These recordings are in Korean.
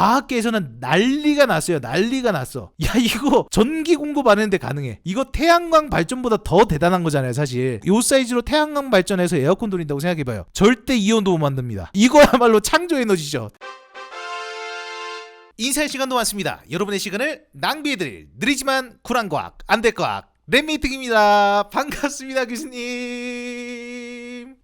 과학계에서는 난리가 났어요. 난리가 났어. 야, 이거 전기 공급하는데 가능해. 이거 태양광 발전보다 더 대단한 거잖아요, 사실. 요 사이즈로 태양광 발전해서 에어컨 돌린다고 생각해봐요. 절대 이온도 못 만듭니다. 이거야말로 창조 에너지죠. 인사할 시간도 많습니다. 여러분의 시간을 낭비해드릴 느리지만 쿨한 과학, 안될 과학 랩메이트입니다. 반갑습니다, 교수님.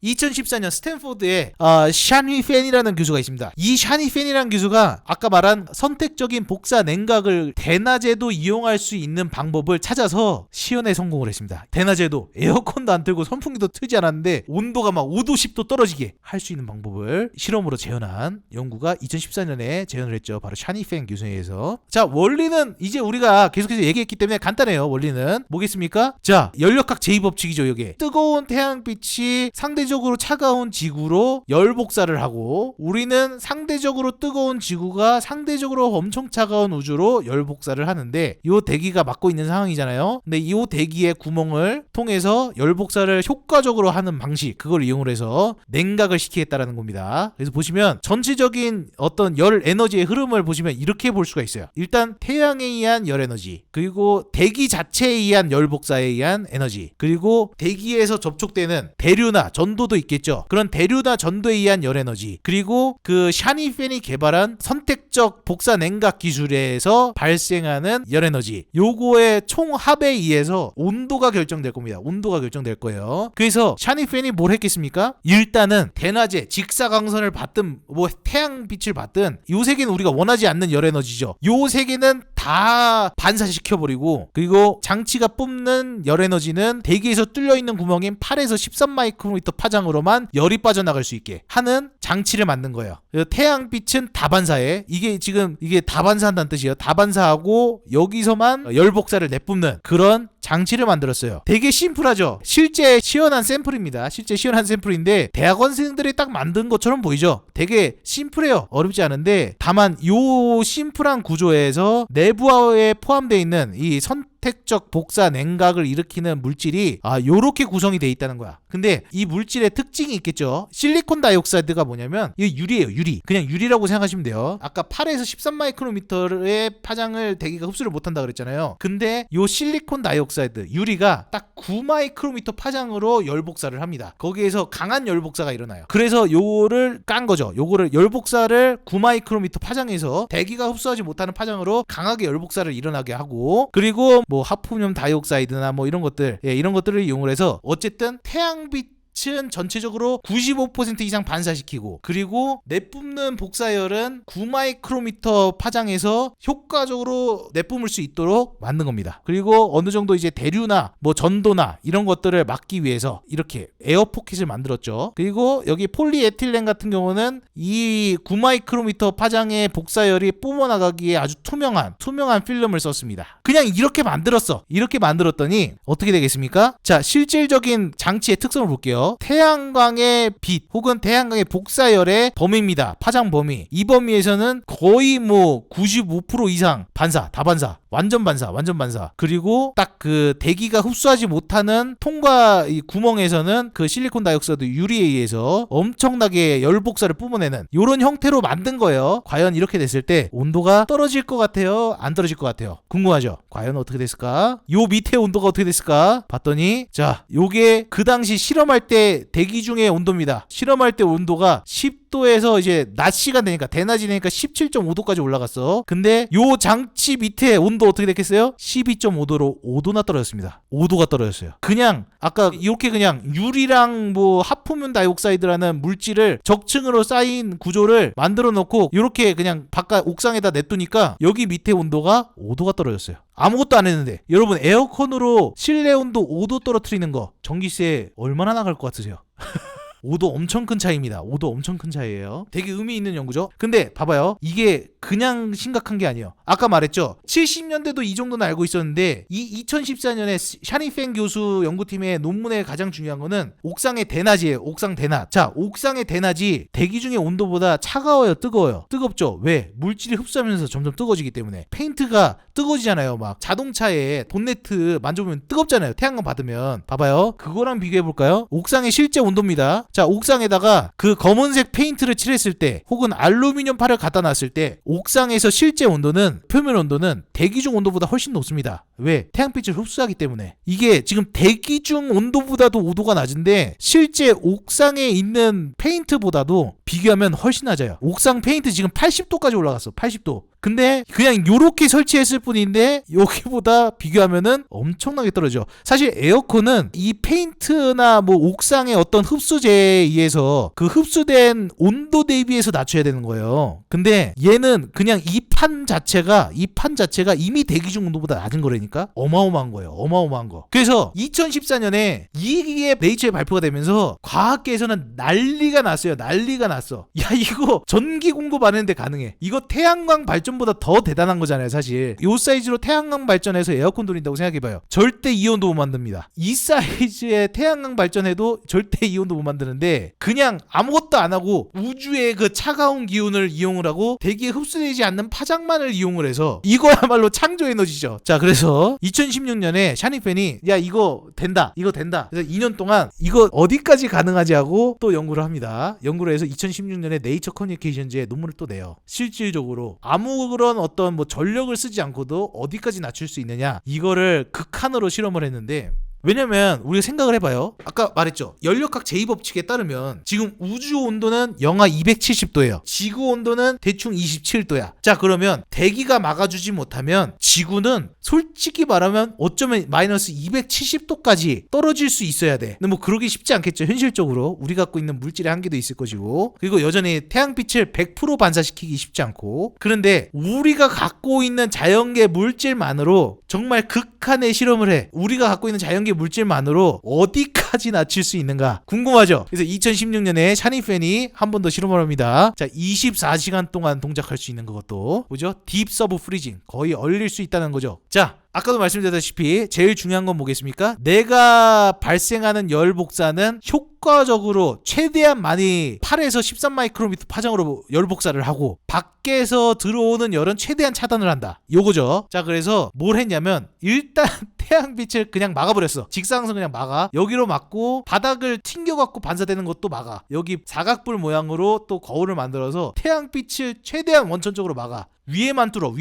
2014년 스탠포드에 샤니 팬이라는 교수가 있습니다. 이 샤니 팬이라는 교수가 아까 말한 선택적인 복사 냉각을 대낮에도 이용할 수 있는 방법을 찾아서 시연에 성공을 했습니다. 대낮에도 에어컨도 안 틀고 선풍기도 틀지 않았는데 온도가 막 5도 10도 떨어지게 할 수 있는 방법을 실험으로 재현한 연구가 2014년에 재현을 했죠. 바로 샤니 팬 교수에 의해서. 자, 원리는 이제 우리가 계속해서 얘기했기 때문에 간단해요. 원리는 뭐겠습니까? 자, 연력학 제2법칙이죠. 이게 뜨거운 태양빛이 상대적으로 차가운 지구로 열 복사를 하고, 우리는 상대적으로 뜨거운 지구가 상대적으로 엄청 차가운 우주로 열 복사를 하는데, 이 대기가 막고 있는 상황이잖아요. 근데 이 대기의 구멍을 통해서 열 복사를 효과적으로 하는 방식, 그걸 이용을 해서 냉각을 시키겠다라는 겁니다. 그래서 보시면 전체적인 어떤 열 에너지의 흐름을 보시면 이렇게 볼 수가 있어요. 일단 태양에 의한 열 에너지, 그리고 대기 자체에 의한 열 복사에 의한 에너지, 그리고 대기에서 접촉되는 대류나 전도도 있겠죠. 그런 대류나 전도에 의한 열 에너지, 그리고 그 샤니 팬이 개발한 선택적 복사 냉각 기술에서 발생하는 열 에너지, 요거의 총합에 의해서 온도가 결정될 겁니다. 온도가 결정될 거예요. 그래서 샤니 팬이 뭘 했겠습니까? 일단은 대낮에 직사광선을 받든 뭐 태양빛을 받든 요 세 개는 우리가 원하지 않는 열 에너지죠. 요 세 개는 다 반사시켜버리고, 그리고 장치가 뿜는 열 에너지는 대기에서 뚫려있는 구멍인 8에서 13 마이크로미터 파장으로만 열이 빠져나갈 수 있게 하는 장치를 만든 거예요. 태양빛은 다반사해. 이게 지금 이게 다반사한다는 뜻이에요. 다반사하고 여기서만 열 복사를 내뿜는 그런 장치를 만들었어요. 되게 심플하죠. 실제 시연한 샘플입니다. 실제 시연한 샘플인데 대학원생들이 딱 만든 것처럼 보이죠. 되게 심플해요. 어렵지 않은데, 다만 요 심플한 구조에서 내부에 포함되어 있는 이 선택적 복사 냉각을 일으키는 물질이 요렇게 구성이 되어 있다는 거야. 근데 이 물질의 특징이 있겠죠. 실리콘 다이옥사이드가 뭐냐면 이게 유리예요. 유리. 그냥 유리라고 생각하시면 돼요. 아까 8에서 13 마이크로미터의 파장을 대기가 흡수를 못한다 그랬잖아요. 근데 요 실리콘 다이옥사이드 유리가 딱 9 마이크로미터 파장으로 열 복사를 합니다. 거기에서 강한 열 복사가 일어나요. 그래서 요거를 깐 거죠. 요거를 열 복사를 9 마이크로미터 파장에서 대기가 흡수하지 못하는 파장으로 강하게 열 복사를 일어나게 하고, 그리고 뭐 하프늄 다이옥사이드나 뭐 이런 것들, 이런 것들을 이용을 해서 어쨌든 태양빛 은 전체적으로 95% 이상 반사시키고, 그리고 내뿜는 복사열은 9 마이크로미터 파장에서 효과적으로 내뿜을 수 있도록 만든 겁니다. 그리고 어느 정도 이제 대류나 뭐 전도나 이런 것들을 막기 위해서 이렇게 에어 포켓을 만들었죠. 그리고 여기 폴리에틸렌 같은 경우는 이 9 마이크로미터 파장의 복사열이 뿜어나가기에 아주 투명한 필름을 썼습니다. 그냥 이렇게 만들었어. 이렇게 만들었더니 어떻게 되겠습니까? 자, 실질적인 장치의 특성을 볼게요. 태양광의 빛 혹은 태양광의 복사열의 범위입니다. 파장 범위. 이 범위에서는 거의 뭐 95% 이상 반사, 다반사, 완전 반사. 그리고 딱 그 대기가 흡수하지 못하는 통과 이 구멍에서는 그 실리콘 다이옥사이드 유리에 의해서 엄청나게 열 복사를 뿜어내는 요런 형태로 만든 거예요. 과연 이렇게 됐을 때 온도가 떨어질 것 같아요? 안 떨어질 것 같아요? 궁금하죠? 과연 어떻게 됐을까? 요 밑에 온도가 어떻게 됐을까? 봤더니, 자, 요게 그 당시 실험할 때 대기 중의 온도입니다. 실험할 때 온도가 10도에서 이제 낮 시간 되니까, 대낮이 되니까 17.5도까지 올라갔어. 근데 요 장치 밑에 온도 어떻게 됐겠어요? 12.5도로 5도나 떨어졌습니다. 5도가 떨어졌어요. 그냥 아까 이렇게 그냥 유리랑 뭐 하프륨 다이옥사이드라는 물질을 적층으로 쌓인 구조를 만들어 놓고 이렇게 그냥 바깥 옥상에다 냅두니까 여기 밑에 온도가 5도가 떨어졌어요. 아무것도 안 했는데. 여러분, 에어컨으로 실내 온도 5도 떨어뜨리는 거 전기세 얼마나 나갈 것 같으세요? 5도 엄청 큰 차이입니다. 5도 엄청 큰 차이예요. 되게 의미 있는 연구죠. 근데 봐봐요. 이게 그냥 심각한 게 아니에요. 아까 말했죠. 70년대도 이 정도는 알고 있었는데 이 2014년에 샤니 팬 교수 연구팀의 논문의 가장 중요한 거는 옥상의 대낮이에요. 옥상 대낮. 자, 옥상의 대낮이 대기 중의 온도보다 차가워요? 뜨거워요? 뜨겁죠. 왜? 물질이 흡수하면서 점점 뜨거워지기 때문에. 페인트가 뜨거워지잖아요. 막 자동차에 본네트 만져보면 뜨겁잖아요. 태양광 받으면. 봐봐요. 그거랑 비교해볼까요? 옥상의 실제 온도입니다. 자, 옥상에다가 그 검은색 페인트를 칠했을 때 혹은 알루미늄 팔을 갖다 놨을 때 옥상에서 실제 온도는 표면 온도는 대기 중 온도보다 훨씬 높습니다. 왜? 태양빛을 흡수하기 때문에. 이게 지금 대기 중 온도보다도 5도가 낮은데 실제 옥상에 있는 페인트보다도 비교하면 훨씬 낮아요. 옥상 페인트 지금 80도까지 올라갔어. 80도. 근데 그냥 요렇게 설치했을 뿐인데 여기보다 비교하면은 엄청나게 떨어져. 사실 에어컨은 이 페인트나 뭐 옥상의 어떤 흡수제에 의해서 그 흡수된 온도 대비해서 낮춰야 되는 거예요. 근데 얘는 그냥 이 판 자체가 이미 대기 중 온도보다 낮은 거라니까. 어마어마한 거예요. 어마어마한 거. 그래서 2014년에 이게 네이처에 발표가 되면서 과학계에서는 난리가 났어요. 난리가 났어. 야, 이거 전기 공급하는데 가능해. 이거 태양광 발전보다 더 대단한 거잖아요, 사실. 요 사이즈로 태양광 발전해서 에어컨 돌린다고 생각해봐요. 절대 이온도 못 만듭니다. 이 사이즈의 태양광 발전해도 절대 이온도 못 만드는데 그냥 아무것도 안 하고 우주의 그 차가운 기운을 이용을 하고 대기에 흡수되지 않는 파장만을 이용을 해서 이거야말로 창조 에너지죠. 자, 그래서 2016년에 샤닝팬이 야, 이거 된다. 그래서 2년 동안 이거 어디까지 가능하지 하고 또 연구를 합니다. 연구를 해서 2016년에 네이처 커뮤니케이션즈에 논문을 또 내요. 실질적으로 아무런 어떤 뭐 전력을 쓰지 않고도 어디까지 낮출 수 있느냐, 이거를 극한으로 실험을 했는데, 왜냐면 우리가 생각을 해봐요. 아까 말했죠. 연력학 제2법칙에 따르면 지금 우주 온도는 영하 270도예요. 지구 온도는 대충 27도야. 자, 그러면 대기가 막아주지 못하면 지구는 솔직히 말하면 어쩌면 마이너스 270도까지 떨어질 수 있어야 돼. 근데 뭐 그러기 쉽지 않겠죠. 현실적으로 우리 갖고 있는 물질의 한계도 있을 것이고, 그리고 여전히 태양빛을 100% 반사시키기 쉽지 않고. 그런데 우리가 갖고 있는 자연계 물질만으로 정말 극한의 실험을 해. 우리가 갖고 있는 자연계 물질만으로 어디까지 낮출 수 있는가 궁금하죠? 그래서 2016년에 샤닝팬이 한 번 더 실험을 합니다. 자, 24시간 동안 동작할 수 있는 그것도 뭐죠? 딥 서브 프리징, 거의 얼릴 수 있다는 거죠. 자, 아까도 말씀드렸다시피 제일 중요한 건 뭐겠습니까? 내가 발생하는 열 복사는 효과적으로 최대한 많이 8에서 13마이크로미터 파장으로 열 복사를 하고 밖에서 들어오는 열은 최대한 차단을 한다. 요거죠. 자, 그래서 뭘 했냐면 일단 태양빛을 그냥 막아버렸어. 직사광선 그냥 막아. 여기로 막고 바닥을 튕겨갖고 반사되는 것도 막아. 여기 사각불 모양으로 또 거울을 만들어서 태양빛을 최대한 원천적으로 막아. 위에만 뚫어.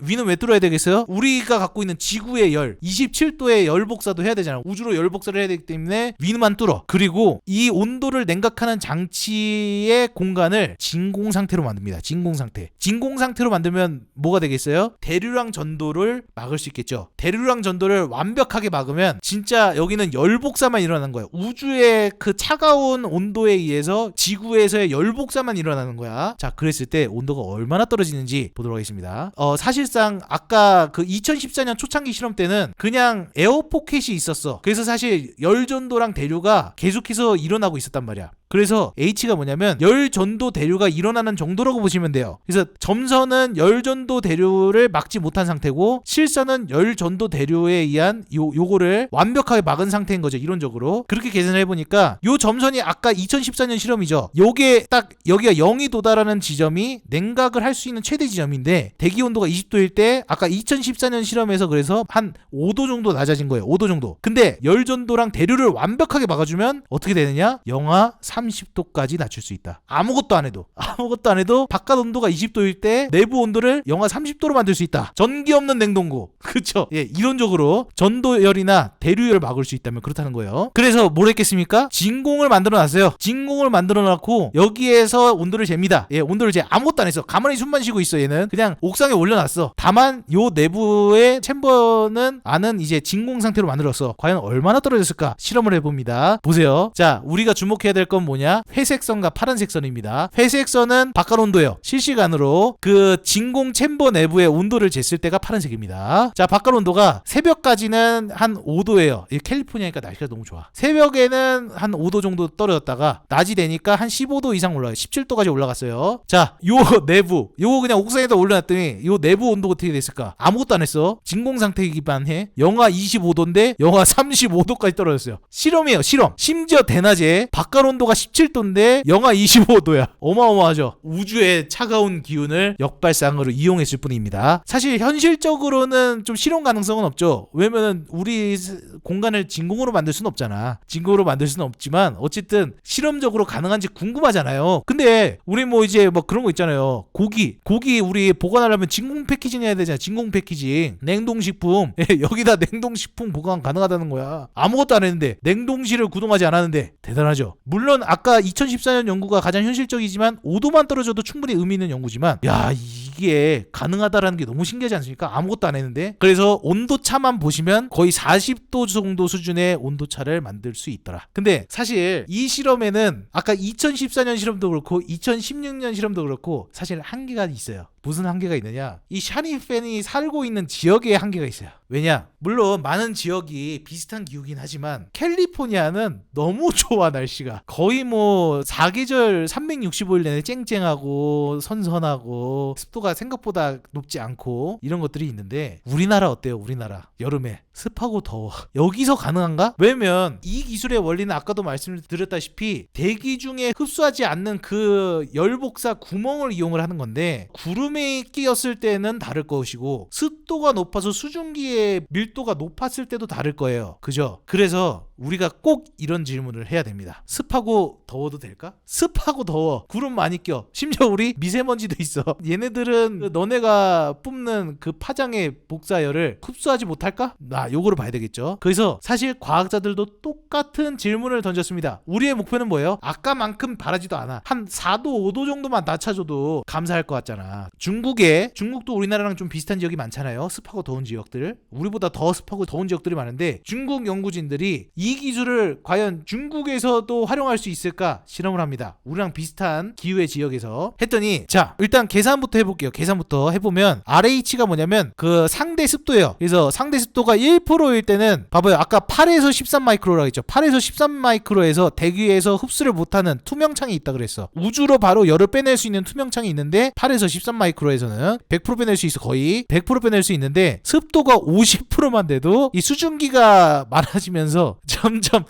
위는 왜 뚫어야 되겠어요? 우리가 갖고 있는 지구의 열 27도의 열 복사도 해야 되잖아. 우주로 열 복사를 해야 되기 때문에 위만 뚫어. 그리고 이 온도를 냉각하는 장치의 공간을 진공 상태로 만듭니다. 진공 상태로 만들면 뭐가 되겠어요? 대류랑 전도를 막을 수 있겠죠. 대류랑 전도를 완벽하게 막으면 진짜 여기는 열 복사만 일어나는 거야. 우주의 그 차가운 온도에 의해서 지구에서의 열 복사만 일어나는 거야. 자, 그랬을 때 온도가 얼마나 떨어지는지 보도록 하겠습니다. 사실상 아까 그 2014년 초창기 실험 때는 그냥 에어포켓이 있었어. 그래서 사실 열전도랑 대류가 계속해서 일어나고 있었단 말이야. 그래서 H가 뭐냐면 열전도 대류가 일어나는 정도라고 보시면 돼요. 그래서 점선은 열전도 대류를 막지 못한 상태고 실선은 열전도 대류에 의한 요거를 완벽하게 막은 상태인 거죠. 이론적으로. 그렇게 계산을 해보니까 요 점선이 아까 2014년 실험이죠. 요게 딱 여기가 0이 도달하는 지점이 냉각을 할 수 있는 최대 지점인데 대기 온도가 20도일 때 아까 2014년 실험에서 그래서 한 5도 정도 낮아진 거예요. 5도 정도. 근데 열전도랑 대류를 완벽하게 막아주면 어떻게 되느냐? 영하 30도까지 낮출 수 있다. 아무것도 안 해도 바깥 온도가 20도일 때 내부 온도를 영하 30도로 만들 수 있다. 전기 없는 냉동고. 그쵸? 예, 이론적으로 전도열이나 대류열을 막을 수 있다면 그렇다는 거예요. 그래서 뭘 했겠습니까? 진공을 만들어 놨어요. 진공을 만들어 놨고 여기에서 온도를 잽니다. 예, 온도를 재. 아무것도 안 했어. 가만히 숨만 쉬고 있어. 얘는 그냥 옥상에 올려놨어. 다만 요 내부의 챔버는 안은 이제 진공 상태로 만들었어. 과연 얼마나 떨어졌을까? 실험을 해봅니다. 보세요. 자, 우리가 주목해야 될 건 뭐냐? 회색 선과 파란색 선입니다. 회색 선은 바깥 온도예요. 실시간으로 그 진공 챔버 내부의 온도를 쟀을 때가 파란색입니다. 자, 바깥 온도가 새벽까지는 한 5도예요. 캘리포니아니까 날씨가 너무 좋아. 새벽에는 한 5도 정도 떨어졌다가 낮이 되니까 한 15도 이상 올라요. 17도까지 올라갔어요. 자, 요 내부, 요거 그냥 옥상에다 올려놨더니 요 내부 온도가 어떻게 됐을까? 아무것도 안 했어. 진공 상태이기만 해. 영하 25도인데 영하 35도까지 떨어졌어요. 실험이에요. 실험. 심지어 대낮에 바깥 온도가 영하 17도인데 영하 25도야. 어마어마하죠. 우주의 차가운 기운을 역발상으로 이용했을 뿐입니다. 사실 현실적으로는 좀 실현 가능성은 없죠. 왜냐면 우리 공간을 진공으로 만들 수는 없잖아. 진공으로 만들 수는 없지만 어쨌든 실험적으로 가능한지 궁금하잖아요. 근데 우리 뭐 이제 뭐 그런 거 있잖아요. 고기 우리 보관하려면 진공 패키징 해야 되잖아. 진공 패키징. 냉동식품. 여기다 냉동식품 보관 가능하다는 거야. 아무것도 안 했는데 냉동실을 구동하지 않았는데 대단하죠. 물론 아까 2014년 연구가 가장 현실적이지만 5도만 떨어져도 충분히 의미 있는 연구지만 야 이게 가능하다라는 게 너무 신기하지 않습니까? 아무것도 안 했는데. 그래서 온도차만 보시면 거의 40도 정도 수준의 온도차를 만들 수 있더라. 근데 사실 이 실험에는 아까 2014년 실험도 그렇고 2016년 실험도 그렇고 사실 한계가 있어요. 무슨 한계가 있느냐? 이 샤니팬이 살고 있는 지역에 한계가 있어요. 왜냐? 물론 많은 지역이 비슷한 기후긴 하지만 캘리포니아는 너무 좋아. 날씨가 거의 뭐 4계절 365일 내내 쨍쨍하고 선선하고 습도가 생각보다 높지 않고 이런 것들이 있는데 우리나라 어때요? 우리나라 여름에 습하고 더워. 여기서 가능한가? 왜냐면 이 기술의 원리는 아까도 말씀드렸다시피 대기 중에 흡수하지 않는 그 열복사 구멍을 이용을 하는 건데 구름에 끼었을 때는 다를 것이고 습도가 높아서 수증기의 밀도가 높았을 때도 다를 거예요. 그죠? 그래서 우리가 꼭 이런 질문을 해야 됩니다. 습하고 더워도 될까? 습하고 더워. 구름 많이 껴. 심지어 우리 미세먼지도 있어. 얘네들은 너네가 뿜는 그 파장의 복사열을 흡수하지 못할까? 요거를 봐야 되겠죠. 그래서 사실 과학자들도 똑같은 질문을 던졌습니다. 우리의 목표는 뭐예요? 아까만큼 바라지도 않아. 한 4도 5도 정도만 낮춰줘도 감사할 것 같잖아. 중국도 우리나라랑 좀 비슷한 지역이 많잖아요. 습하고 더운 지역들. 우리보다 더 습하고 더운 지역들이 많은데 중국 연구진들이 이 기술을 과연 중국에서도 활용할 수 있을까 실험을 합니다. 우리랑 비슷한 기후의 지역에서 했더니 자 일단 계산부터 해볼게요. 계산부터 해보면 RH가 뭐냐면 그 상대 습도예요. 그래서 상대 습도가 1%일 때는 봐봐요. 아까 8에서 13마이크로라고 했죠. 8에서 13마이크로에서 대기에서 흡수를 못하는 투명창이 있다 그랬어. 우주로 바로 열을 빼낼 수 있는 투명창이 있는데 8에서 13마이크로에서는 100% 빼낼 수 있어. 거의 100% 빼낼 수 있는데 습도가 50%만 돼도 이 수증기가 많아지면서 점점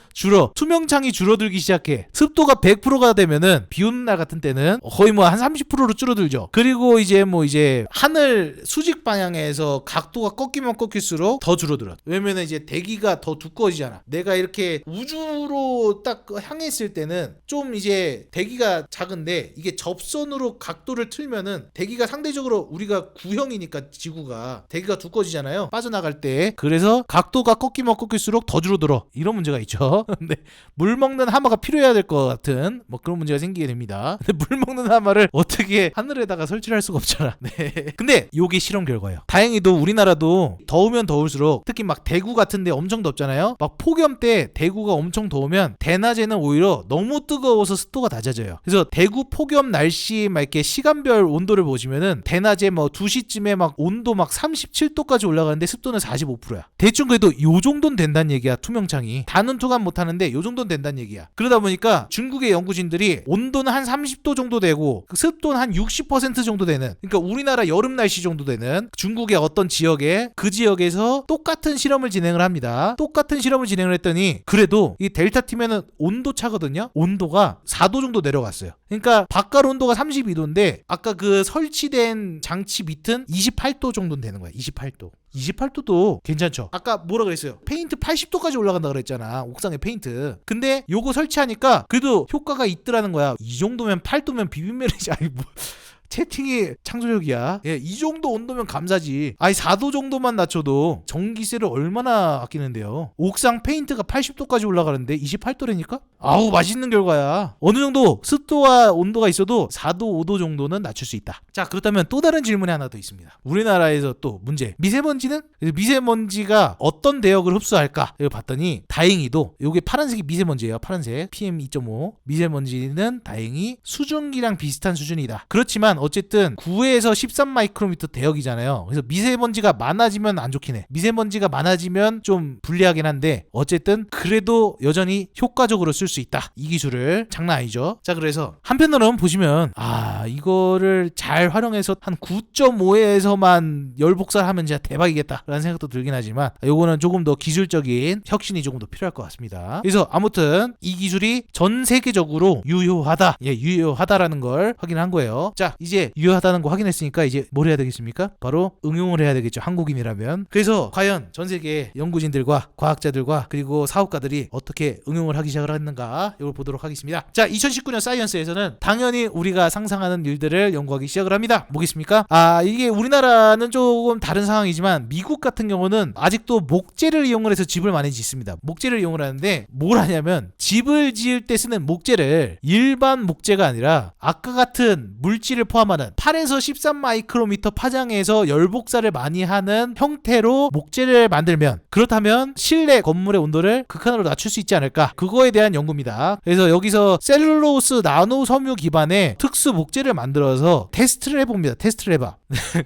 투명창이 줄어들기 시작해. 습도가 100%가 되면은 비 오는 날 같은 때는 거의 뭐 한 30%로 줄어들죠. 그리고 이제 하늘 수직 방향에서 각도가 꺾이면 꺾일수록 더 줄어들어. 왜냐면 이제 대기가 더 두꺼워지잖아. 내가 이렇게 우주로 딱 향했을 때는 좀 이제 대기가 작은데 이게 접선으로 각도를 틀면은 대기가 상대적으로 우리가 구형이니까 지구가 대기가 두꺼워지잖아요. 빠져나갈 때. 그래서 각도가 꺾이면 꺾일수록 더 줄어들어. 이런 문제가 있죠. 근데 물 먹는 하마가 필요해야 될 것 같은 뭐 그런 문제가 생기게 됩니다. 근데 물 먹는 하마를 어떻게 하늘에다가 설치를 할 수가 없잖아. 네. 근데 요게 실험 결과예요. 다행히도 우리나라도 더우면 더울수록 특히 막 대구 같은데 엄청 덥잖아요. 막 폭염 때 대구가 엄청 더우면 대낮에는 오히려 너무 뜨거워서 습도가 낮아져요. 그래서 대구 폭염 날씨 막 이렇게 시간별 온도를 보시면은 대낮에 뭐 2시쯤에 막 온도 막 37도까지 올라가는데 습도는 45%야. 대충 그래도 요 정도는 된다는 얘기야. 투명창이. 다는 투감 못하는데 요 정도는 된다는 얘기야. 그러다 보니까 중국의 연구진들이 온도는 한 30도 정도 되고 습도는 한 60% 정도 되는, 그러니까 우리나라 여름 날씨 정도 되는 중국의 어떤 지역에 그 지역에서 똑같은 실험을 진행을 합니다. 똑같은 실험을 진행을 했더니 그래도 이 델타 팀에는 온도 차거든요. 온도가 4도 정도 내려갔어요. 그러니까 바깥 온도가 32도인데 아까 그 설치된 장치 밑은 28도 정도는 되는 거야. 28도도 괜찮죠. 아까 뭐라 그랬어요? 페인트 80도까지 올라간다 그랬잖아. 옥상에 페인트. 근데 요거 설치하니까 그래도 효과가 있더라는 거야. 이 정도면 8도면 비빔면이지. 아니 뭐 채팅이 창조력이야. 예, 이 정도 온도면 감사지. 아니 4도 정도만 낮춰도 전기세를 얼마나 아끼는데요. 옥상 페인트가 80도까지 올라가는데 28도라니까? 아우 맛있는 결과야. 어느 정도 습도와 온도가 있어도 4도 5도 정도는 낮출 수 있다. 자 그렇다면 또 다른 질문이 하나 더 있습니다. 우리나라에서 또 문제. 미세먼지는? 미세먼지가 어떤 대역을 흡수할까? 이거 봤더니 다행히도 이게 파란색이 미세먼지예요. 파란색 PM2.5 미세먼지는 다행히 수증기랑 비슷한 수준이다. 그렇지만 하지만 어쨌든 9에서 13 마이크로미터 대역이잖아요. 그래서 미세먼지가 많아지면 안 좋긴 해. 미세먼지가 많아지면 좀 불리하긴 한데 어쨌든 그래도 여전히 효과적으로 쓸 수 있다. 이 기술을. 장난 아니죠. 자, 그래서 한편으로는 보시면 이거를 잘 활용해서 한 9.5에서만 열복사를 하면 진짜 대박이겠다 라는 생각도 들긴 하지만 요거는 조금 더 기술적인 혁신이 조금 더 필요할 것 같습니다. 그래서 아무튼 이 기술이 전 세계적으로 유효하다. 유효하다라는 걸 확인한 거예요. 자, 이제 유효하다는 거 확인했으니까 이제 뭘 해야 되겠습니까? 바로 응용을 해야 되겠죠. 한국인이라면. 그래서 과연 전 세계 연구진들과 과학자들과 그리고 사업가들이 어떻게 응용을 하기 시작을 했는가 이걸 보도록 하겠습니다. 자, 2019년 사이언스에서는 당연히 우리가 상상하는 일들을 연구하기 시작을 합니다. 뭐겠습니까? 이게 우리나라는 조금 다른 상황이지만 미국 같은 경우는 아직도 목재를 이용을 해서 집을 많이 짓습니다. 목재를 이용을 하는데 뭘 하냐면 집을 지을 때 쓰는 목재를 일반 목재가 아니라 아까 같은 물질을 포함하는 8에서 13 마이크로미터 파장에서 열복사를 많이 하는 형태로 목재를 만들면 그렇다면 실내 건물의 온도를 극한으로 낮출 수 있지 않을까? 그거에 대한 연구입니다. 그래서 여기서 셀룰로스 나노 섬유 기반의 특수 목재를 만들어서 테스트를 해봅니다. 테스트를 해봐.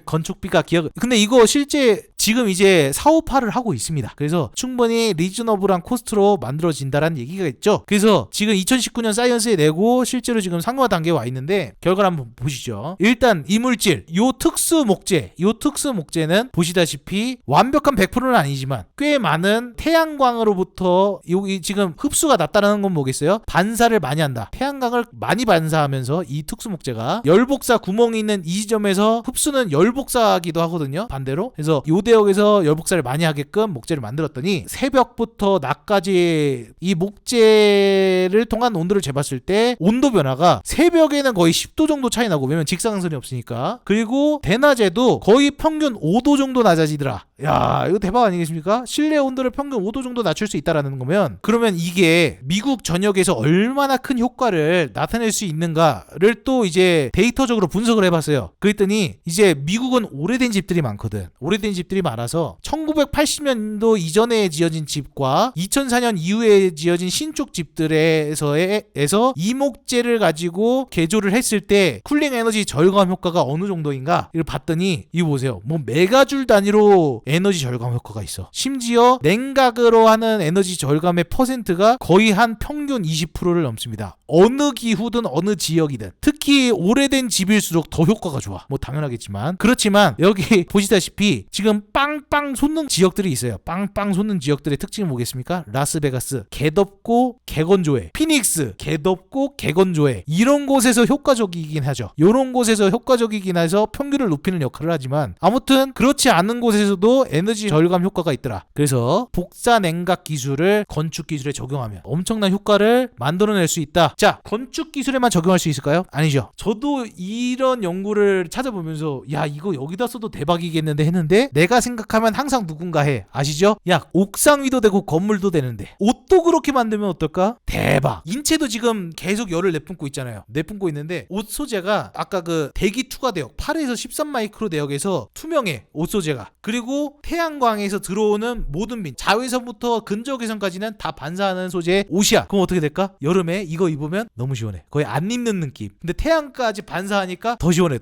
건축비가 근데 이거 실제 지금 이제 사업화를 하고 있습니다. 그래서 충분히 리즈너블한 코스트로 만들어진다라는 얘기가 있죠. 그래서 지금 2019년 사이언스에 내고 실제로 지금 상용화 단계에 와 있는데 결과를 한번 보시죠. 일단 이 물질, 요 특수 목재는 보시다시피 완벽한 100%는 아니지만 꽤 많은 태양광으로부터 여기 지금 흡수가 낮다는 건 뭐겠어요? 반사를 많이 한다. 태양광을 많이 반사하면서 이 특수 목재가 열복사 구멍이 있는 이 지점에서 흡수는 열복사기도 하거든요. 반대로. 그래서 요 대역에서 열복사를 많이 하게끔 목재를 만들었더니 새벽부터 낮까지 이 목재를 통한 온도를 재봤을 때 온도 변화가 새벽에는 거의 10도 정도 차이 나고 왜냐면 직사광선이 없으니까 그리고 대낮에도 거의 평균 5도 정도 낮아지더라. 야, 이거 대박 아니겠습니까? 실내 온도를 평균 5도 정도 낮출 수 있다라는 거면 그러면 이게 미국 전역에서 얼마나 큰 효과를 나타낼 수 있는가를 또 이제 데이터적으로 분석을 해봤어요. 그랬더니 이제 미국은 오래된 집들이 많거든. 오래된 집들이 많아서 1980년도 이전에 지어진 집과 2004년 이후에 지어진 신축 집들에서 이 목재를 가지고 개조를 했을 때 쿨링 에너지 절감 효과가 어느 정도인가 이걸 봤더니 이거 보세요. 뭐 메가줄 단위로 에너지 절감 효과가 있어. 심지어 냉각으로 하는 에너지 절감의 퍼센트가 거의 한 평균 20%를 넘습니다. 어느 기후든 어느 지역이든 특히 오래된 집일수록 더 효과가 좋아. 뭐 당연하겠지만 그렇지만 여기 보시다시피 지금 빵빵 솟는 지역들이 있어요. 빵빵 솟는 지역들의 특징이 뭐겠습니까? 라스베가스 개덥고 개건조해. 피닉스 개덥고 개건조해. 이런 곳에서 효과적이긴 하죠. 이런 곳에서 효과적이긴 해서 평균을 높이는 역할을 하지만 아무튼 그렇지 않은 곳에서도 에너지 절감 효과가 있더라. 그래서 복사 냉각 기술을 건축 기술에 적용하면 엄청난 효과를 만들어낼 수 있다. 자, 건축 기술에만 적용할 수 있을까요? 아니죠. 저도 이런 연구를 찾아보면서 야, 이거 여기다 써도 대박이겠는데 했는데 내가 생각하면 항상 누군가 해. 아시죠? 야, 옥상 위도 되고 건물도 되는데 옷도 그렇게 만들면 어떨까? 대박. 인체도 지금 계속 열을 내뿜고 있잖아요. 내뿜고 있는데 옷 소재가 아까 그 대기 투과 대역 8에서 13 마이크로 대역에서 투명해. 옷 소재가. 그리고 태양광에서 들어오는 모든 빛 자외선부터 근적외선까지는 다 반사하는 소재의 옷이야. 그럼 어떻게 될까? 여름에 이거 입으면 너무 시원해. 거의 안 입는 느낌. 근데 태양까지 반사하니까 더 시원해.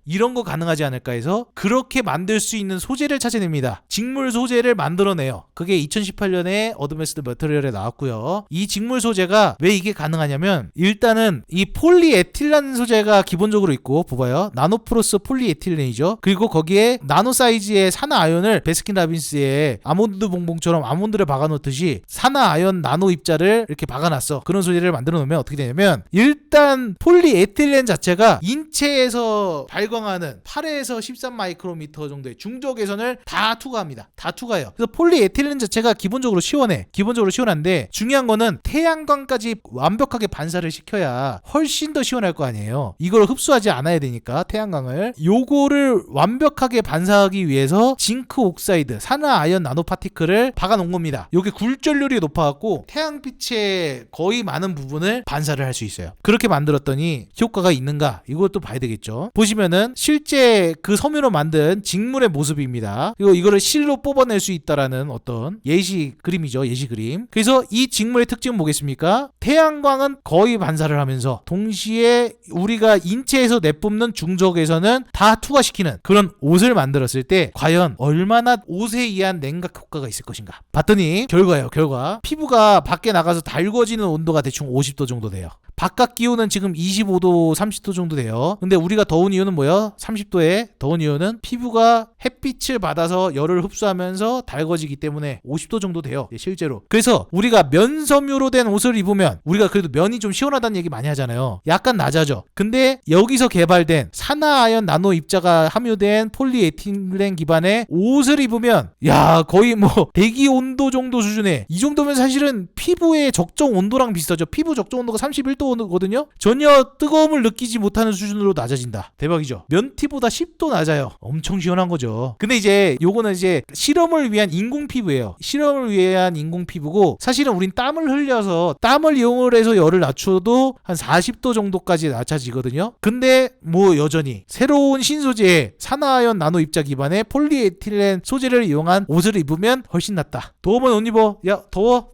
이런 거 가능하지 않을까 해서 그렇게 만들 수 있는 소재를 찾아냅니다. 직물 소재를 만들어내요. 그게 2018년에 어드밴스드 머티리얼에 나왔고요. 이 직물 소재가 왜 이게 가능하냐면 일단은 이 폴리에틸렌 소재가 기본적으로 있고 봐봐요. 나노프로스 폴리에틸렌이죠. 그리고 거기에 나노 사이즈의 산화 아연을 베스킨라빈스의 아몬드 봉봉처럼 아몬드를 박아놓듯이 산화 아연 나노 입자를 이렇게 박아놨어. 그런 소재를 만들어 놓으면 어떻게 되냐면 일단 폴리에틸렌 자체가 인체에서 발광하는 8에서 13 마이크로미터 정도의 중적외선을 다 투과합니다. 다 투과해요. 그래서 폴리에틸렌 자체가 기본적으로 시원해. 기본적으로 시원한데 중요한 거는 태양광까지 완벽하게 반사를 시켜야 훨씬 더 시원할 거 아니에요. 이걸 흡수하지 않아야 되니까 태양광을. 요거를 완벽하게 반사하기 위해서 징크 징크 옥사이드, 산화 아연 나노 파티클을 박아 놓은 겁니다. 이게 굴절률이 높아갖고 태양빛의 거의 많은 부분을 반사를 할 수 있어요. 그렇게 만들었더니 효과가 있는가? 이것도 봐야 되겠죠. 보시면은 실제 그 섬유로 만든 직물의 모습입니다. 그리고 이거를 실로 뽑아낼 수 있다라는 어떤 예시 그림이죠. 예시 그림. 그래서 이 직물의 특징은 뭐겠습니까? 태양광은 거의 반사를 하면서 동시에 우리가 인체에서 내뿜는 중적에서는 다 투과시키는 그런 옷을 만들었을 때 과연 얼마나 옷에 의한 냉각 효과가 있을 것인가? 봤더니 결과예요. 결과. 피부가 밖에 나가서 달궈지는 온도가 대충 50도 정도 돼요. 바깥 기온은 지금 25도, 30도 정도 돼요. 근데 우리가 더운 이유는 뭐예요? 30도에 더운 이유는 피부가 햇빛을 받아서 열을 흡수하면서 달궈지기 때문에 50도 정도 돼요. 실제로. 그래서 우리가 면섬유로 된 옷을 입으면 우리가 그래도 면이 좀 시원하다는 얘기 많이 하잖아요. 약간 낮아져. 근데 여기서 개발된 산화아연 나노 입자가 함유된 폴리에틸렌 기반의 옷을 입으면 야 거의 뭐 대기 온도 정도 수준에 이 정도면 사실은 피부의 적정 온도랑 비슷하죠. 피부 적정 온도가 31도거든요. 전혀 뜨거움을 느끼지 못하는 수준으로 낮아진다. 대박이죠. 면티보다 10도 낮아요. 엄청 시원한 거죠. 근데 이제 요거는 이제 실험을 위한 인공 피부예요. 실험을 위한 인공 피부고 사실은 우린 땀을 흘려서 땀을 이용을 해서 열을 낮춰도 한 40도 정도까지 낮아지거든요. 근데 뭐 여전히 새로운 신소재의 산화아연 나노 입자 기반의 폴리에틸렌 소재를 이용한 옷을 입으면 훨씬 낫다. 더우면 옷 입어. 야 더워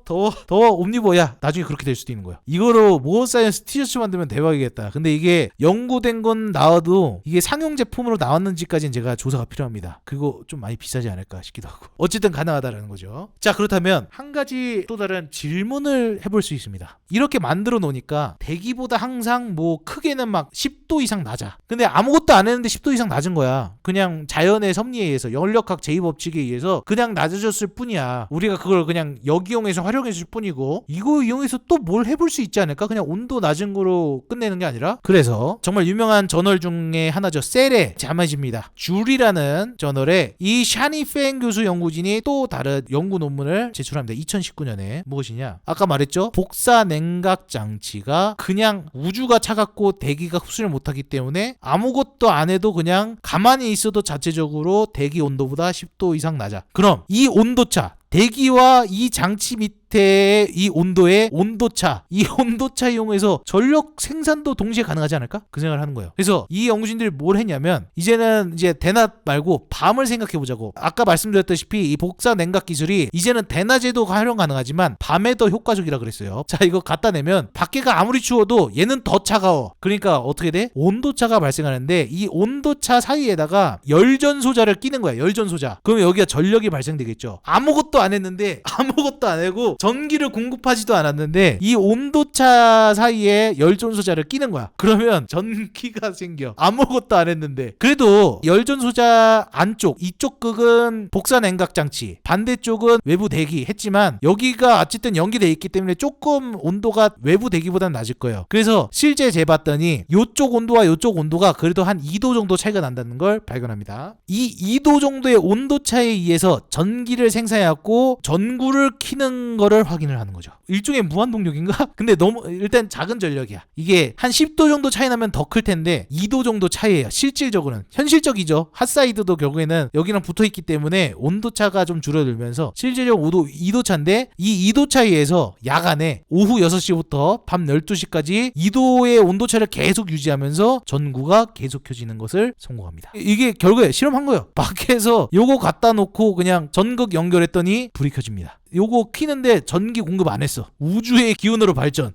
옷 입어. 야 나중에 그렇게 될 수도 있는 거야. 이거로 모어 사이언스 티셔츠 만들면 대박이겠다. 근데 이게 연구된 건 나와도 이게 상용 제품으로 나왔는지까지는 제가 조사가 필요합니다. 그거 좀 많이 비싸지 않을까 싶기도 하고. 어쨌든 가능하다라는 거죠. 자 그렇다면 한 가지 또 다른 질문을 해볼 수 있습니다. 이렇게 만들어 놓으니까 대기보다 항상 뭐 크게는 막 10도 이상 낮아. 근데 아무것도 안 했는데 10도 이상 낮은 거야. 그냥 자연의 섭리에 의해서 연력학 제2법칙에 의해서 그냥 낮아졌을 뿐이야. 우리가 그걸 그냥 역이용해서 활용했을 뿐이고 이거 이용해서 또 뭘 해볼 수 있지 않을까? 그냥 온도 낮은 거로 끝내는 게 아니라. 그래서 정말 유명한 저널 중에 하나죠. 셀의 자매집니다. 줄이라는 저널에 이 샤니 펜 교수 연구진이 또 다른 연구 논문을 제출합니다. 2019년에 무엇이냐? 아까 말했죠. 복사 냉각 장치가 그냥 우주가 차갑고 대기가 흡수를 못하기 때문에 아무것도 안 해도 그냥 가만히 있어도 자체적으로 대기 온도보다 10도 이상 낮아. 그럼 이 온도차 대기와 이 장치 밑에 이 온도의 온도차, 이 온도차 이용해서 전력 생산도 동시에 가능하지 않을까? 그 생각을 하는 거예요. 그래서 이 연구진들이 뭘 했냐면 이제는 이제 대낮 말고 밤을 생각해 보자고. 아까 말씀드렸다시피 이 복사 냉각 기술이 이제는 대낮에도 활용 가능하지만 밤에 더 효과적이라 그랬어요. 자 이거 갖다 내면 밖에가 아무리 추워도 얘는 더 차가워. 그러니까 어떻게 돼? 온도차가 발생하는데 이 온도차 사이에다가 열전소자를 끼는 거야. 열전소자. 그러면 여기가 전력이 발생되겠죠. 아무것도 안 했는데 아무것도 안 하고 전기를 공급하지도 않았는데 이 온도차 사이에 열전소자를 끼는 거야. 그러면 전기가 생겨. 아무것도 안 했는데. 그래도 열전소자 안쪽 이쪽 극은 복사 냉각 장치, 반대쪽은 외부 대기 했지만 여기가 어쨌든 연기돼 있기 때문에 조금 온도가 외부 대기보다는 낮을 거예요. 그래서 실제 재봤더니 이쪽 온도와 이쪽 온도가 그래도 한 2도 정도 차이가 난다는 걸 발견합니다. 이 2도 정도의 온도차에 의해서 전기를 생산해갖고 전구를 키는 거를 확인을 하는 거죠. 일종의 무한동력인가? 근데 너무 일단 작은 전력이야. 이게 한 10도 정도 차이 나면 더 클 텐데 2도 정도 차이예요. 실질적으로는. 현실적이죠. 핫사이드도 결국에는 여기랑 붙어있기 때문에 온도차가 좀 줄어들면서 실질적으로 2도 차인데 이 2도 차이에서 야간에 오후 6시부터 밤 12시까지 2도의 온도차를 계속 유지하면서 전구가 계속 켜지는 것을 성공합니다. 이게 결국에 실험한 거예요. 밖에서 요거 갖다 놓고 그냥 전극 연결했더니 불이 켜집니다. 요거 키는데 전기 공급 안 했어. 우주의 기운으로 발전.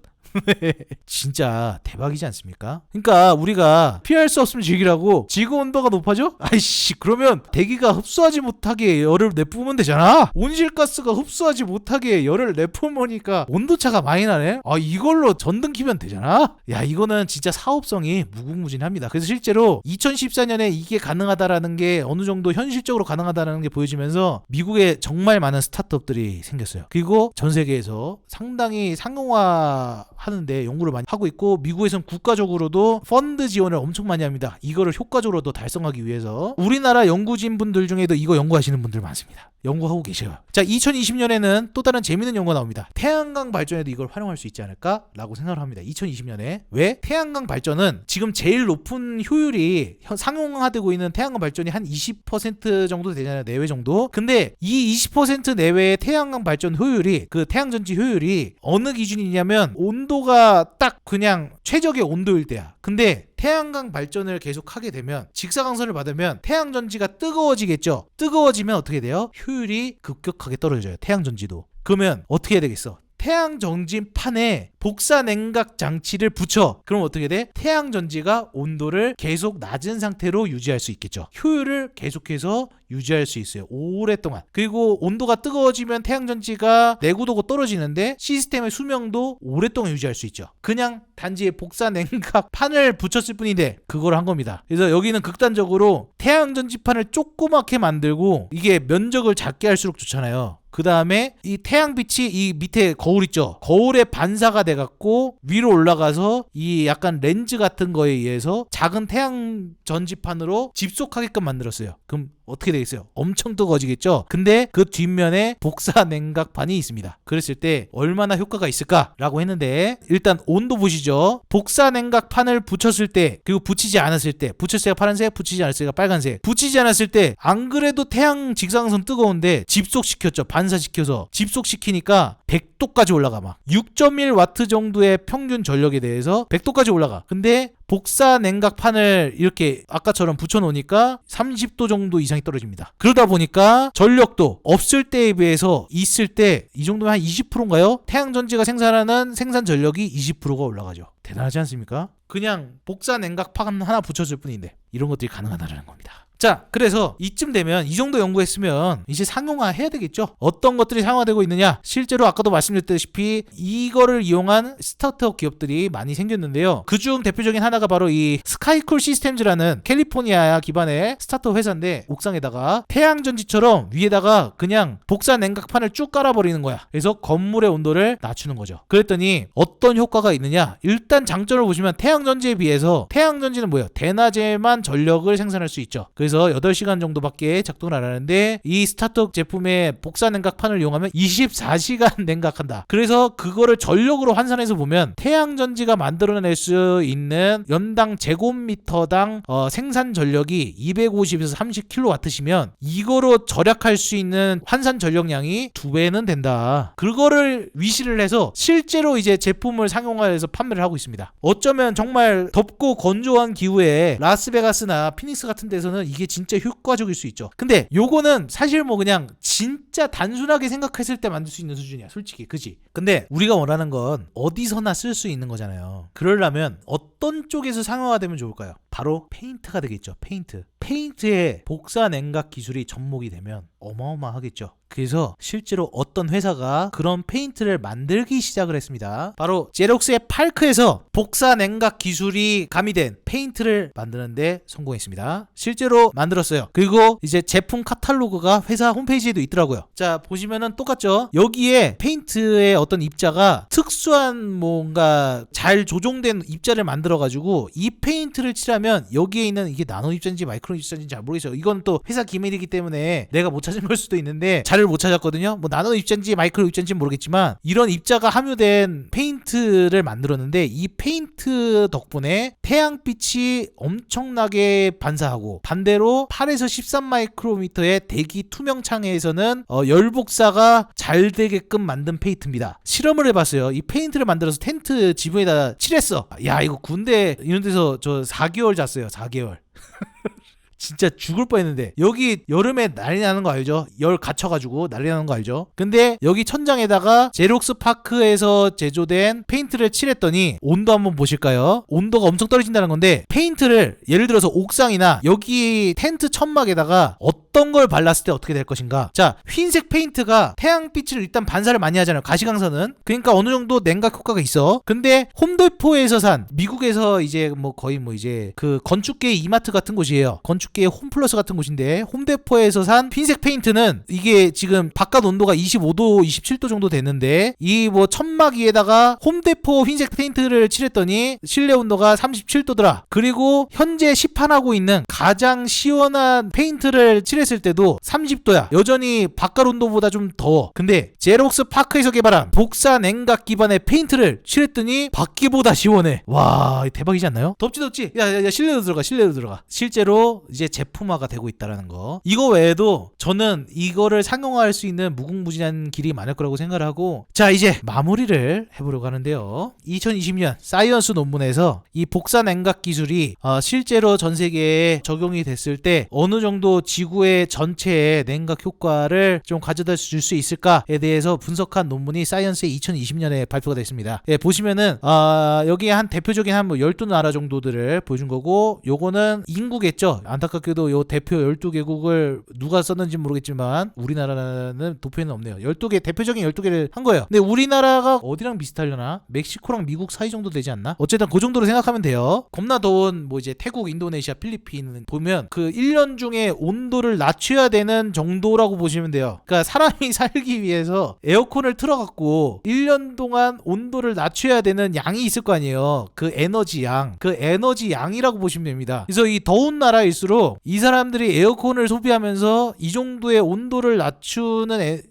진짜 대박이지 않습니까? 그러니까 우리가 피할 수 없으면 즐기라고 지구 온도가 높아져? 아이씨 그러면 대기가 흡수하지 못하게 열을 내뿜으면 되잖아. 온실가스가 흡수하지 못하게 열을 내뿜으니까 온도차가 많이 나네. 아 이걸로 전등 키면 되잖아. 야 이거는 진짜 사업성이 무궁무진합니다. 그래서 실제로 2014년에 이게 가능하다라는 게 어느 정도 현실적으로 가능하다는 게 보여지면서 미국에 정말 많은 스타트업들이 생겼어요. 그리고 전 세계에서 상당히 상용화 하는데 연구를 많이 하고 있고, 미국에선 국가적으로도 펀드 지원을 엄청 많이 합니다. 이거를 효과적으로 더 달성하기 위해서. 우리나라 연구진 분들 중에도 이거 연구하시는 분들 많습니다. 연구하고 계셔요. 자, 2020년에는 또 다른 재밌는 연구가 나옵니다. 태양광 발전에도 이걸 활용할 수 있지 않을까라고 생각을 합니다. 2020년에. 왜? 태양광 발전은 지금 제일 높은 효율이 상용화되고 있는 태양광 발전이 한 20% 정도 되잖아요. 내외 정도. 근데 이 20% 내외의 태양광 발전 효율이, 그 태양전지 효율이 어느 기준이냐면 온도가 딱 그냥 최적의 온도일 때야. 근데 태양광 발전을 계속 하게 되면, 직사광선을 받으면 태양전지가 뜨거워지겠죠. 뜨거워지면 어떻게 돼요? 효율이 급격하게 떨어져요. 태양전지도. 그러면 어떻게 해야 되겠어? 태양전지판에 복사 냉각 장치를 붙여. 그럼 어떻게 돼? 태양전지가 온도를 계속 낮은 상태로 유지할 수 있겠죠. 효율을 계속해서 유지할 수 있어요. 오랫동안. 그리고 온도가 뜨거워지면 태양전지가 내구도가 떨어지는데 시스템의 수명도 오랫동안 유지할 수 있죠. 그냥 단지 복사 냉각 판을 붙였을 뿐인데 그걸 한 겁니다. 그래서 여기는 극단적으로 태양전지판을 조그맣게 만들고, 이게 면적을 작게 할수록 좋잖아요. 그 다음에 이 태양빛이 이 밑에 거울 있죠. 거울에 반사가 돼갖고 위로 올라가서 이 약간 렌즈 같은 거에 의해서 작은 태양 전지판으로 집속하게끔 만들었어요. 그럼 어떻게 되겠어요? 엄청 뜨거워지겠죠? 근데 그 뒷면에 복사 냉각판이 있습니다. 그랬을 때 얼마나 효과가 있을까라고 했는데, 일단 온도 보시죠. 복사 냉각판을 붙였을 때, 그리고 붙이지 않았을 때, 붙였을 때가 파란색, 붙이지 않았을 때가 빨간색. 붙이지 않았을 때 안 그래도 태양 직사광선 뜨거운데 집속시켰죠. 반사시켜서 집속시키니까 100도까지 올라가. 막 6.1W 정도의 평균 전력에 대해서 100도까지 올라가. 근데 복사 냉각판을 이렇게 아까처럼 붙여놓으니까 30도 정도 이상이 떨어집니다. 그러다 보니까 전력도 없을 때에 비해서 있을 때 이 정도면 한 20%인가요? 태양전지가 생산하는 생산 전력이 20%가 올라가죠. 대단하지 않습니까? 그냥 복사 냉각판 하나 붙였을 뿐인데 이런 것들이 가능하다는 겁니다. 자, 그래서 이쯤 되면, 이 정도 연구했으면 이제 상용화 해야 되겠죠. 어떤 것들이 상용화되고 있느냐? 실제로 아까도 말씀드렸다시피 이거를 이용한 스타트업 기업들이 많이 생겼는데요. 그중 대표적인 하나가 바로 이 스카이쿨 시스템즈라는 캘리포니아 기반의 스타트업 회사인데, 옥상에다가 태양전지처럼 위에다가 그냥 복사 냉각판을 쭉 깔아버리는 거야. 그래서 건물의 온도를 낮추는 거죠. 그랬더니 어떤 효과가 있느냐? 일단 장점을 보시면 태양전지에 비해서, 태양전지는 뭐예요? 대낮에만 전력을 생산할 수 있죠. 그래서 8시간 정도밖에 작동을 안 하는데, 이 스타트업 제품의 복사 냉각판을 이용하면 24시간 냉각한다. 그래서 그거를 전력으로 환산해서 보면 태양전지가 만들어낼 수 있는 연당 제곱미터당 생산 전력이 250에서 30kW시면 이거로 절약할 수 있는 환산 전력량이 2배는 된다. 그거를 위시를 해서 실제로 이제 제품을 상용화해서 판매를 하고 있습니다. 어쩌면 정말 덥고 건조한 기후에 라스베가스나 피닉스 같은 데서는 이게 진짜 효과적일 수 있죠. 근데 요거는 사실 뭐 그냥 진짜 단순하게 생각했을 때 만들 수 있는 수준이야, 솔직히. 그지? 근데 우리가 원하는 건 어디서나 쓸 수 있는 거잖아요. 그러려면 어떤 쪽에서 상용화되면 좋을까요? 바로 페인트가 되겠죠. 페인트에 복사 냉각 기술이 접목이 되면 어마어마하겠죠. 그래서 실제로 어떤 회사가 그런 페인트를 만들기 시작을 했습니다. 바로 제록스의 팔크에서 복사 냉각 기술이 가미된 페인트를 만드는데 성공했습니다. 실제로 만들었어요. 그리고 이제 제품 카탈로그가 회사 홈페이지에도 있더라고요. 자, 보시면은 똑같죠. 여기에 페인트의 어떤 입자가 특수한 뭔가 잘 조종된 입자를 만들어가지고 이 페인트를 칠하면 여기에 있는, 이게 나노 입자인지 마이크론 입자인지 잘 모르겠어요. 이건 또 회사 기밀이기 때문에 내가 못 찾은 걸 수도 있는데, 잘 못 찾았거든요. 뭐 나노 입자인지 마이크로 입자인지 모르겠지만 이런 입자가 함유된 페인트를 만들었는데, 이 페인트 덕분에 태양빛이 엄청나게 반사하고, 반대로 8에서 13 마이크로미터의 대기 투명 창에서는 열복사가 잘 되게끔 만든 페인트입니다. 실험을 해봤어요. 이 페인트를 만들어서 텐트 지붕에다 칠했어. 야, 이거 군대 이런 데서 저 4개월 잤어요. 4개월. 진짜 죽을 뻔했는데, 여기 여름에 난리 나는 거 알죠? 열 갇혀가지고 난리 나는 거 알죠? 근데 여기 천장에다가 제록스 파크에서 제조된 페인트를 칠했더니 온도 한번 보실까요? 온도가 엄청 떨어진다는 건데, 페인트를 예를 들어서 옥상이나 여기 텐트 천막에다가 어떤 걸 발랐을 때 어떻게 될 것인가? 자, 흰색 페인트가 태양빛을 일단 반사를 많이 하잖아요. 가시광선은. 그러니까 어느 정도 냉각 효과가 있어. 근데 홈데포에서 산, 미국에서 이제 뭐 거의 뭐 이제 그 건축계 이마트 같은 곳이에요. 건축 건축계의 홈플러스 같은 곳인데 홈데포에서 산 흰색 페인트는 이게 지금 바깥 온도가 25도 27도 정도 됐는데 이 뭐 천막 위에다가 홈데포 흰색 페인트를 칠했더니 실내 온도가 37도더라. 그리고 현재 시판하고 있는 가장 시원한 페인트를 칠했을 때도 30도야. 여전히 바깥 온도보다 좀 더워. 근데 제록스 파크에서 개발한 복사 냉각 기반의 페인트를 칠했더니 밖이보다 시원해. 와, 대박이지 않나요? 덥지. 야, 실내로 들어가. 실제로 이제 제품화가 되고 있다라는 거. 이거 외에도 저는 이거를 상용화할 수 있는 무궁무진한 길이 많을 거라고 생각을 하고, 자, 이제 마무리를 해보려고 하는데요. 2020년 사이언스 논문에서 이 복사 냉각 기술이 실제로 전 세계에 적용이 됐을 때 어느 정도 지구의 전체의 냉각 효과를 좀 가져다 줄 수 있을까에 대해서 분석한 논문이 사이언스에 2020년에 발표가 됐습니다. 예, 보시면은 여기에 한 대표적인 한 뭐 12나라 정도들을 보여준 거고, 요거는 인구겠죠. 안타깝게도 요 대표 12개국을 누가 썼는지 모르겠지만 우리나라는 도표에는 없네요. 12개 대표적인 12개를 한 거예요. 근데 우리나라가 어디랑 비슷하려나? 멕시코랑 미국 사이 정도 되지 않나? 어쨌든 그 정도로 생각하면 돼요. 겁나 더운 뭐 이제 태국, 인도네시아, 필리핀 보면 그 1년 중에 온도를 낮춰야 되는 정도라고 보시면 돼요. 그러니까 사람이 살기 위해서 에어컨을 틀어갖고 1년 동안 온도를 낮춰야 되는 양이 있을 거 아니에요. 그 에너지 양이라고 보시면 됩니다. 그래서 이 더운 나라일수록 이 사람들이 에어컨을 소비하면서 이 정도의 온도를 낮추는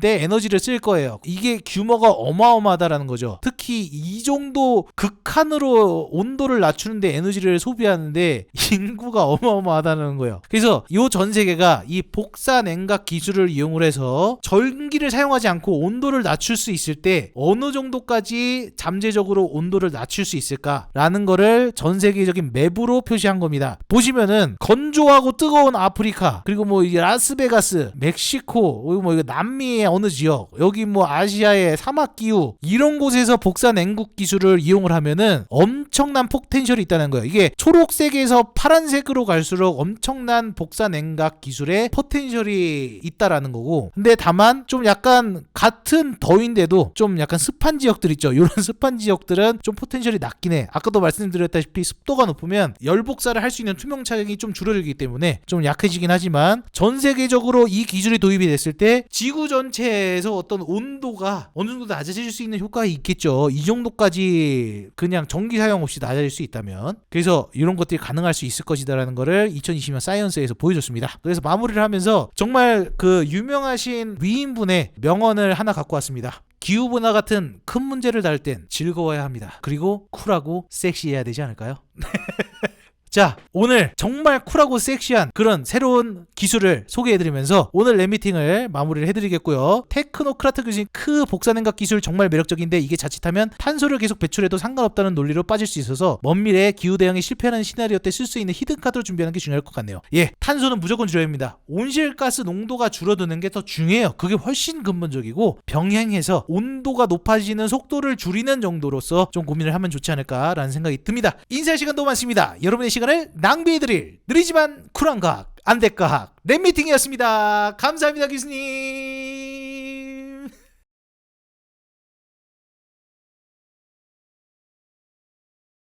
내 에너지를 쓸 거예요. 이게 규모가 어마어마하다라는 거죠. 특히 이 정도 극한으로 온도를 낮추는데 에너지를 소비하는데 인구가 어마어마하다는 거예요. 그래서 이 전 세계가 이 복사 냉각 기술을 이용을 해서 전기를 사용하지 않고 온도를 낮출 수 있을 때 어느 정도까지 잠재적으로 온도를 낮출 수 있을까라는 거를 전 세계적인 맵으로 표시한 겁니다. 보시면은 건조하고 뜨거운 아프리카, 그리고 뭐 이제 라스베가스, 멕시코, 뭐 남미 어느 지역, 여기 뭐 아시아의 사막 기후, 이런 곳에서 복사 냉국 기술을 이용을 하면은 엄청난 포텐셜이 있다는 거예요. 이게 초록색에서 파란색으로 갈수록 엄청난 복사 냉각 기술의 포텐셜이 있다라는 거고, 근데 다만 좀 약간 같은 더위인데도 좀 약간 습한 지역들 있죠. 이런 습한 지역들은 좀 포텐셜이 낮긴 해. 아까도 말씀드렸다시피 습도가 높으면 열 복사를 할 수 있는 투명 차량이 좀 줄어들기 때문에 좀 약해지긴 하지만, 전 세계적으로 이 기술이 도입이 됐을 때 지구 전체에서 어떤 온도가 어느 정도 낮아질 수 있는 효과가 있겠죠. 이 정도까지 그냥 전기 사용 없이 낮아질 수 있다면. 그래서 이런 것들이 가능할 수 있을 것이다라는 거를 2020년 사이언스에서 보여줬습니다. 그래서 마무리를 하면서 정말 그 유명하신 위인분의 명언을 하나 갖고 왔습니다. 기후변화 같은 큰 문제를 다룰 땐 즐거워야 합니다. 그리고 쿨하고 섹시해야 되지 않을까요? 자, 오늘 정말 쿨하고 섹시한 그런 새로운 기술을 소개해드리면서 오늘 랩미팅을 마무리를 해드리겠고요. 테크노크라트 교수님, 복사 냉각 기술 정말 매력적인데 이게 자칫하면 탄소를 계속 배출해도 상관없다는 논리로 빠질 수 있어서 먼 미래에 기후 대응에 실패하는 시나리오 때 쓸 수 있는 히든 카드를 준비하는 게 중요할 것 같네요. 예, 탄소는 무조건 줄여야 합니다. 온실가스 농도가 줄어드는 게 더 중요해요. 그게 훨씬 근본적이고, 병행해서 온도가 높아지는 속도를 줄이는 정도로서 좀 고민을 하면 좋지 않을까라는 생각이 듭니다. 인사할 시간도 많습니다. 여러분의 시간을 낭비해드릴 느리지만 쿨한 과학, 안될과학 랩미팅이었습니다. 감사합니다, 교수님.